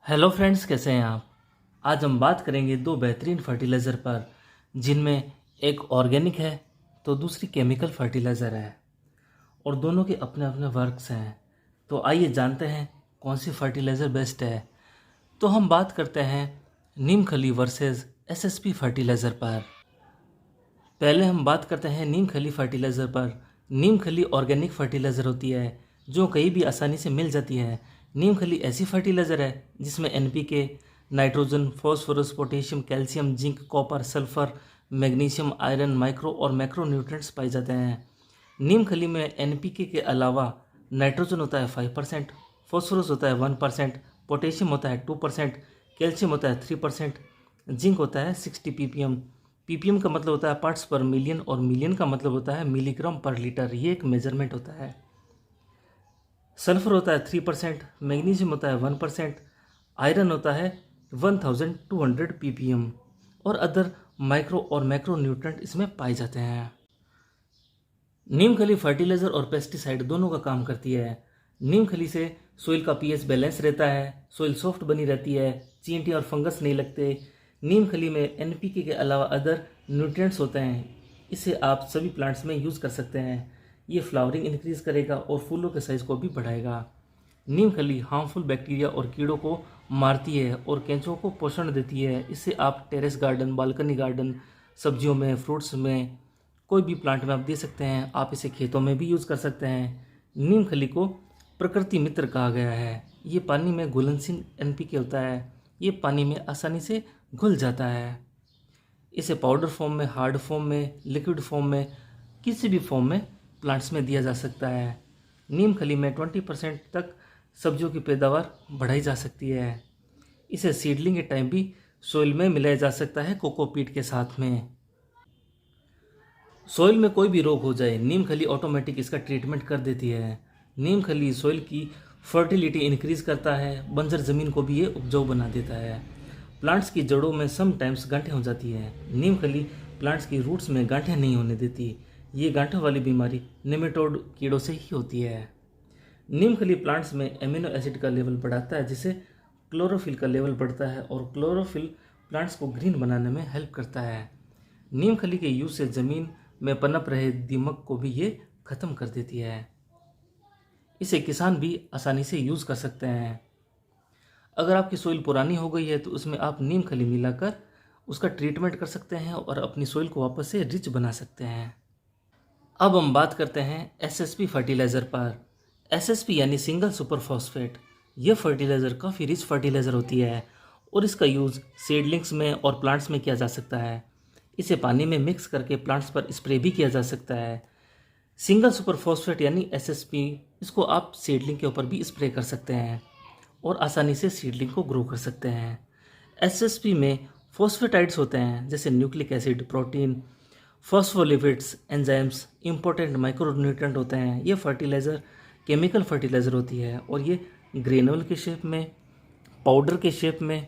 Hello friends, कैसे हैं आप। आज हम बात करेंगे दो बेहतरीन फर्टिलाइज़र पर, जिनमें एक ऑर्गेनिक है तो दूसरी केमिकल फर्टिलाइज़र है और दोनों के अपने अपने वर्क्स हैं। तो आइए जानते हैं कौन सी फर्टिलाइज़र बेस्ट है। तो हम बात करते हैं नीम खली वर्सेस एसएसपी फर्टिलाइज़र पर। पहले हम बात करते हैं नीम खली फर्टिलाइज़र पर। नीम खली ऑर्गेनिक फर्टिलाइज़र होती है जो कहीं भी आसानी से मिल जाती है। नीम खली ऐसी फर्टिलाइज़र है जिसमें NPK, nitrogen, phosphorus, potassium, calcium, zinc, copper, sulphur, magnesium, iron, micro और मैक्रो न्यूट्रिएंट्स पाए जाते हैं। नीम खली में एनपीके के अलावा नाइट्रोजन होता है 5%, फॉस्फोरस होता है 1%, पोटेशियम होता है 2%, कैल्शियम होता है 3%, जिंक होता है 60 ppm। पीपीएम का मतलब होता है पार्ट्स पर मिलियन और मिलियन का मतलब होता है मिलीग्राम पर लीटर। ये एक मेजरमेंट होता है। सल्फर होता है 3%, मैग्नीशियम होता है 1%, आयरन होता है 1200 ppm और अदर माइक्रो और मैक्रो न्यूट्रिएंट इसमें पाए जाते हैं। नीम खली फर्टिलाइज़र और पेस्टिसाइड दोनों का काम करती है। नीम खली से सोइल का पीएच बैलेंस रहता है, सोइल सॉफ्ट बनी रहती है, चींटी और फंगस नहीं लगते। नीम खली में एनपीके के अलावा अदर न्यूट्रिएंट्स होते हैं। इसे आप सभी प्लांट्स में यूज़ कर सकते हैं। ये फ्लावरिंग इंक्रीज़ करेगा और फूलों के साइज़ को भी बढ़ाएगा। नीम खली हार्मफुल बैक्टीरिया और कीड़ों को मारती है और केंचुओं को पोषण देती है। इससे आप टेरेस गार्डन, बालकनी गार्डन, सब्जियों में, फ्रूट्स में, कोई भी प्लांट में आप दे सकते हैं। आप इसे खेतों में भी यूज़ कर सकते हैं। नीम खली को प्रकृति मित्र कहा गया है। ये पानी में घुलनशील एनपीके होता है। ये पानी में आसानी से घुल जाता है। इसे पाउडर फॉर्म में, हार्ड फॉर्म में, लिक्विड फॉर्म में, किसी भी फॉर्म में प्लांट्स में दिया जा सकता है। नीम खली में 20% तक सब्जियों की पैदावार बढ़ाई जा सकती है। इसे सीडलिंग के टाइम भी सोइल में मिलाया जा सकता है कोकोपीट के साथ में। सोइल में कोई भी रोग हो जाए, नीम खली ऑटोमेटिक इसका ट्रीटमेंट कर देती है। नीम खली सोइल की फर्टिलिटी इंक्रीज करता है, बंजर ज़मीन को भी ये उपजाऊ बना देता है। प्लांट्स की जड़ों में समटाइम्स गांठें हो जाती हैं। नीम खली प्लांट्स की रूट्स में गांठें नहीं होने देती। ये गांठों वाली बीमारी नेमेटोड कीड़ों से ही होती है। नीम खली प्लांट्स में एमिनो एसिड का लेवल बढ़ाता है, जिससे क्लोरोफिल का लेवल बढ़ता है और क्लोरोफिल प्लांट्स को ग्रीन बनाने में हेल्प करता है। नीम खली के यूज से ज़मीन में पनप रहे दीमक को भी ये ख़त्म कर देती है। इसे किसान भी आसानी से यूज़ कर सकते हैं। अगर आपकी सोइल पुरानी हो गई है तो उसमें आप नीम खली मिलाकर उसका ट्रीटमेंट कर सकते हैं और अपनी सोइल को वापस से रिच बना सकते हैं। अब हम बात करते हैं एसएसपी फर्टिलाइज़र पर। एसएसपी यानी सिंगल सुपर फॉस्फेट। यह फर्टिलाइज़र काफ़ी रिच फर्टिलाइज़र होती है और इसका यूज़ सीडलिंग्स में और प्लांट्स में किया जा सकता है। इसे पानी में मिक्स करके प्लांट्स पर स्प्रे भी किया जा सकता है। सिंगल सुपर फॉस्फेट यानी एसएसपी, इसको आप सीडलिंग के ऊपर भी स्प्रे कर सकते हैं और आसानी से सीडलिंग को ग्रो कर सकते हैं। एसएसपी में फॉस्फेटाइड्स होते हैं जैसे nucleic acid, protein, phospholipids, enzymes, important micronutrient होते हैं। ये फर्टिलाइज़र केमिकल फर्टिलाइज़र होती है और ये ग्रेनुअल के शेप में, पाउडर के शेप में,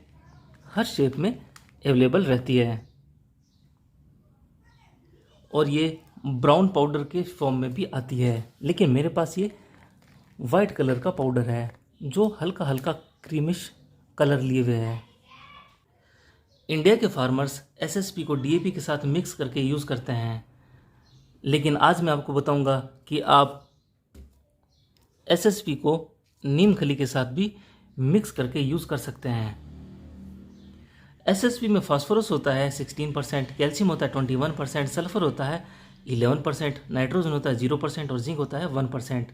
हर शेप में अवेलेबल रहती है और ये ब्राउन पाउडर के फॉर्म में भी आती है। लेकिन मेरे पास ये वाइट कलर का पाउडर है जो हल्का हल्का क्रीमिश कलर लिए हुए है। इंडिया के फार्मर्स एसएसपी को डीएपी के साथ मिक्स करके यूज़ करते हैं, लेकिन आज मैं आपको बताऊंगा कि आप एसएसपी को नीम खली के साथ भी मिक्स करके यूज़ कर सकते हैं। एसएसपी में फास्फोरस होता है 16%, कैल्शियम होता है 21%, सल्फर होता है 11%, नाइट्रोजन होता है 0% और जिंक होता है 1%।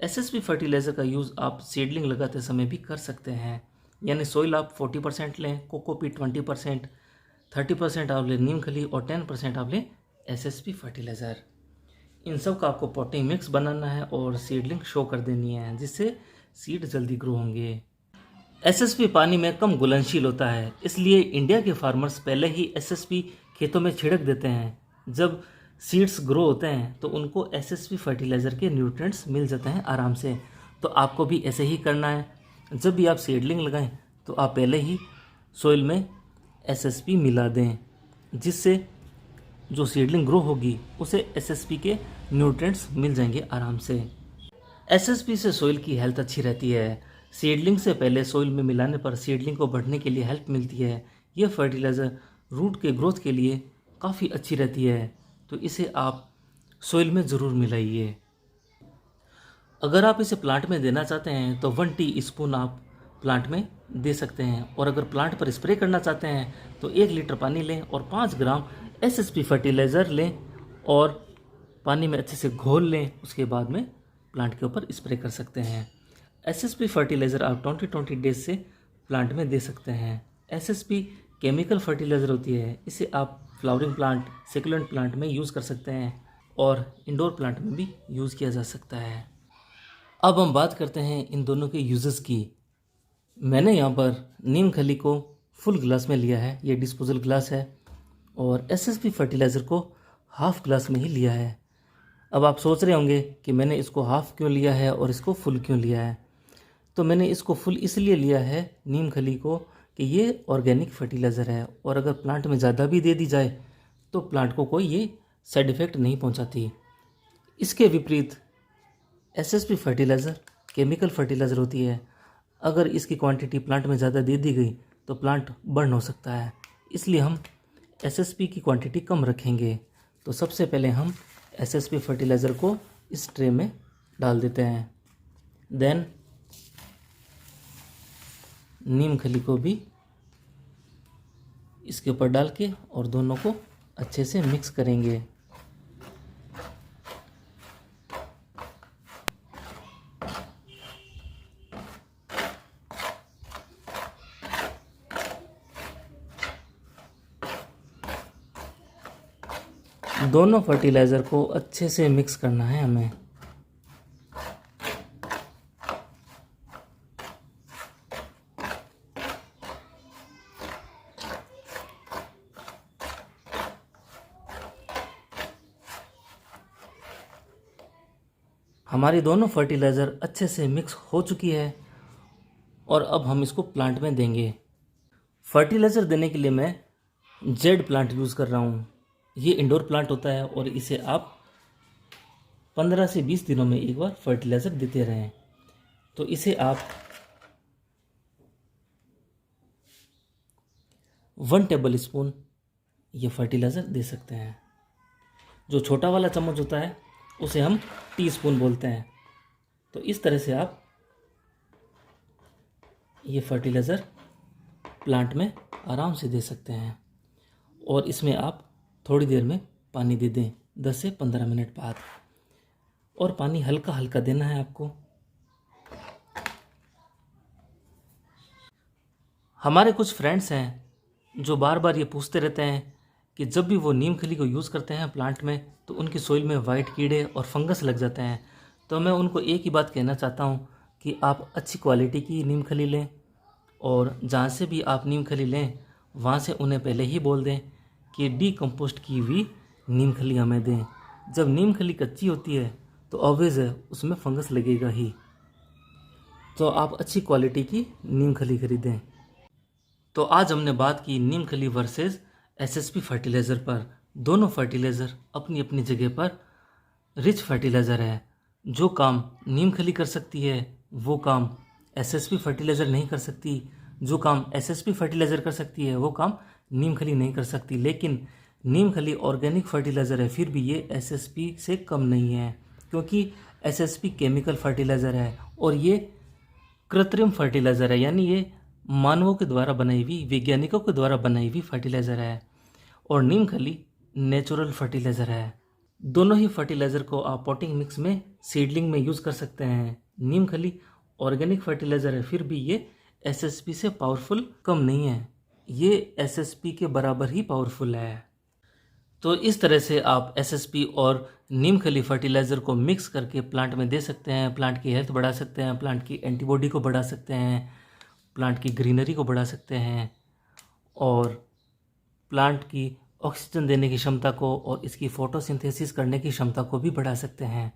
एसएसपी फर्टिलाइज़र का यूज़ आप सीडलिंग लगाते समय भी कर सकते हैं। यानी सोइल आप 40% लें, कोकोपीट 20%, 30% आप लें नीम खली और 10% आप लें एसएसपी फर्टिलाइज़र। इन सब का आपको पॉटिंग मिक्स बनाना है और सीडलिंग शो कर देनी है, जिससे सीड जल्दी ग्रो होंगे। एसएसपी पानी में कम घुलनशील होता है, इसलिए इंडिया के फार्मर्स पहले ही एसएसपी खेतों में छिड़क देते हैं। जब सीड्स ग्रो होते हैं तो उनको एसएसपी फर्टिलाइज़र के न्यूट्रिएंट्स मिल जाते हैं आराम से। तो आपको भी ऐसे ही करना है। जब भी आप सीडलिंग लगाएं तो आप पहले ही सोइल में एसएसपी मिला दें, जिससे जो सीडलिंग ग्रो होगी उसे एसएसपी के न्यूट्रिएंट्स मिल जाएंगे आराम से। एसएसपी से सोइल की हेल्थ अच्छी रहती है। सीडलिंग से पहले सोइल में मिलाने पर सीडलिंग को बढ़ने के लिए हेल्प मिलती है। यह फर्टिलाइज़र रूट के ग्रोथ के लिए काफ़ी अच्छी रहती है, तो इसे आप सोइल में ज़रूर मिलाइए। अगर आप इसे प्लांट में देना चाहते हैं तो 1 टीस्पून आप प्लांट में दे सकते हैं, और अगर प्लांट पर स्प्रे करना चाहते हैं तो 1 लीटर पानी लें और 5 ग्राम एसएसपी फर्टिलाइज़र लें और पानी में अच्छे से घोल लें। उसके बाद में प्लांट के ऊपर स्प्रे कर सकते हैं। एसएसपी फर्टिलाइज़र आप 20-20 डेज से प्लांट में दे सकते हैं। एसएसपी केमिकल फर्टिलाइज़र होती है, इसे आप फ्लावरिंग प्लांट, सेकुलेंट प्लांट में यूज़ कर सकते हैं और इंडोर प्लांट में भी यूज़ किया जा सकता है। अब हम बात करते हैं इन दोनों के यूजेस की। मैंने यहाँ पर नीम खली को फुल ग्लास में लिया है, ये डिस्पोजल ग्लास है, और एसएसपी फर्टिलाइज़र को हाफ ग्लास में ही लिया है। अब आप सोच रहे होंगे कि मैंने इसको हाफ क्यों लिया है और इसको फुल क्यों लिया है। तो मैंने इसको फुल इसलिए लिया है नीम खली को कि ये ऑर्गेनिक फर्टिलाइज़र है, और अगर प्लांट में ज़्यादा भी दे दी जाए तो प्लांट को कोई ये साइड इफ़ेक्ट नहीं पहुंचाती। इसके विपरीत एसएसपी फर्टिलाइज़र केमिकल फर्टिलाइज़र होती है, अगर इसकी क्वांटिटी प्लांट में ज़्यादा दे दी गई तो प्लांट बर्न हो सकता है, इसलिए हम एसएसपी की क्वांटिटी कम रखेंगे। तो सबसे पहले हम एसएसपी फर्टिलाइज़र को इस ट्रे में डाल देते हैं। देन नीम खली को भी इसके ऊपर डाल के और दोनों को अच्छे से मिक्स करेंगे। दोनों फर्टिलाइज़र को अच्छे से मिक्स करना है हमें। हमारी दोनों फर्टिलाइज़र अच्छे से मिक्स हो चुकी है और अब हम इसको प्लांट में देंगे। फर्टिलाइज़र देने के लिए मैं जेड प्लांट यूज़ कर रहा हूँ। ये इंडोर प्लांट होता है और इसे आप 15 से 20 दिनों में एक बार फर्टिलाइज़र देते रहें। तो इसे आप 1 टेबल स्पून ये फर्टिलाइज़र दे सकते हैं। जो छोटा वाला चम्मच होता है उसे हम टीस्पून बोलते हैं। तो इस तरह से आप ये फर्टिलाइज़र प्लांट में आराम से दे सकते हैं, और इसमें आप थोड़ी देर में पानी दे दें 10 से 15 मिनट बाद, और पानी हल्का हल्का देना है आपको। हमारे कुछ फ्रेंड्स हैं जो बार बार ये पूछते रहते हैं कि जब भी वो नीम खली को यूज़ करते हैं प्लांट में तो उनकी सोइल में वाइट कीड़े और फंगस लग जाते हैं। तो मैं उनको एक ही बात कहना चाहता हूँ कि आप अच्छी क्वालिटी की नीम खली लें, और जहाँ से भी आप नीम खली लें वहाँ से उन्हें पहले ही बोल दें कि डीकम्पोस्ट की हुई नीम खली हमें दें। जब नीम खली कच्ची होती है तो ऑब्वियस है उसमें फंगस लगेगा ही, तो आप अच्छी क्वालिटी की नीम खली खरीदें। तो आज हमने बात की नीम खली वर्सेस एसएसपी फर्टिलाइज़र पर। दोनों फर्टिलाइज़र अपनी अपनी जगह पर रिच फर्टिलाइज़र है। जो काम नीम खली कर सकती है वो काम एसएसपी फर्टिलाइज़र नहीं कर सकती। जो काम एसएसपी फर्टिलाइज़र कर सकती है वो काम नीम खली नहीं कर सकती। लेकिन नीम खली ऑर्गेनिक फर्टिलाइज़र है, फिर भी ये एसएसपी से कम नहीं है, क्योंकि एसएसपी केमिकल फर्टिलाइज़र है और ये कृत्रिम फर्टिलाइज़र है, यानी ये मानवों के द्वारा बनाई हुई, वैज्ञानिकों के द्वारा बनाई हुई फर्टिलाइज़र है, और नीम खली नेचुरल फर्टिलाइज़र है। दोनों ही फर्टिलाइज़र को आप पॉटिंग मिक्स में, सीडलिंग में यूज़ कर सकते हैं। नीम खली ऑर्गेनिक फर्टिलाइज़र है, फिर भी ये एसएसपी से पावरफुल कम नहीं है, ये एसएसपी के बराबर ही पावरफुल है। तो इस तरह से आप एसएसपी और नीम खली फर्टिलाइज़र को मिक्स करके प्लांट में दे सकते हैं। प्लांट की हेल्थ बढ़ा सकते हैं, प्लांट की एंटीबॉडी को बढ़ा सकते हैं, प्लांट की ग्रीनरी को बढ़ा सकते हैं, और प्लांट की ऑक्सीजन देने की क्षमता को और इसकी फोटोसिंथेसिस करने की क्षमता को भी बढ़ा सकते हैं।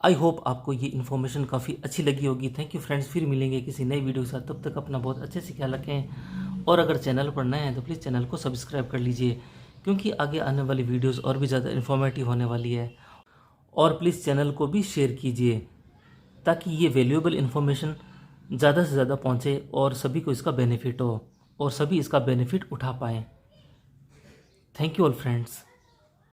आई होप आपको ये इन्फॉर्मेशन काफ़ी अच्छी लगी होगी। थैंक यू फ्रेंड्स, फिर मिलेंगे किसी नई वीडियो के साथ। तब तक अपना बहुत अच्छे से ख्याल रखें, और अगर चैनल पर नए हैं तो प्लीज़ चैनल को सब्सक्राइब कर लीजिए, क्योंकि आगे आने वाली वीडियोस और भी ज़्यादा इन्फॉर्मेटिव होने वाली है। और प्लीज़ चैनल को भी शेयर कीजिए ताकि ये वैल्यूएबल इन्फॉर्मेशन ज़्यादा से ज़्यादा पहुँचे और सभी को इसका बेनिफिट हो और सभी इसका बेनिफिट उठा पाएँ। Thank you all friends.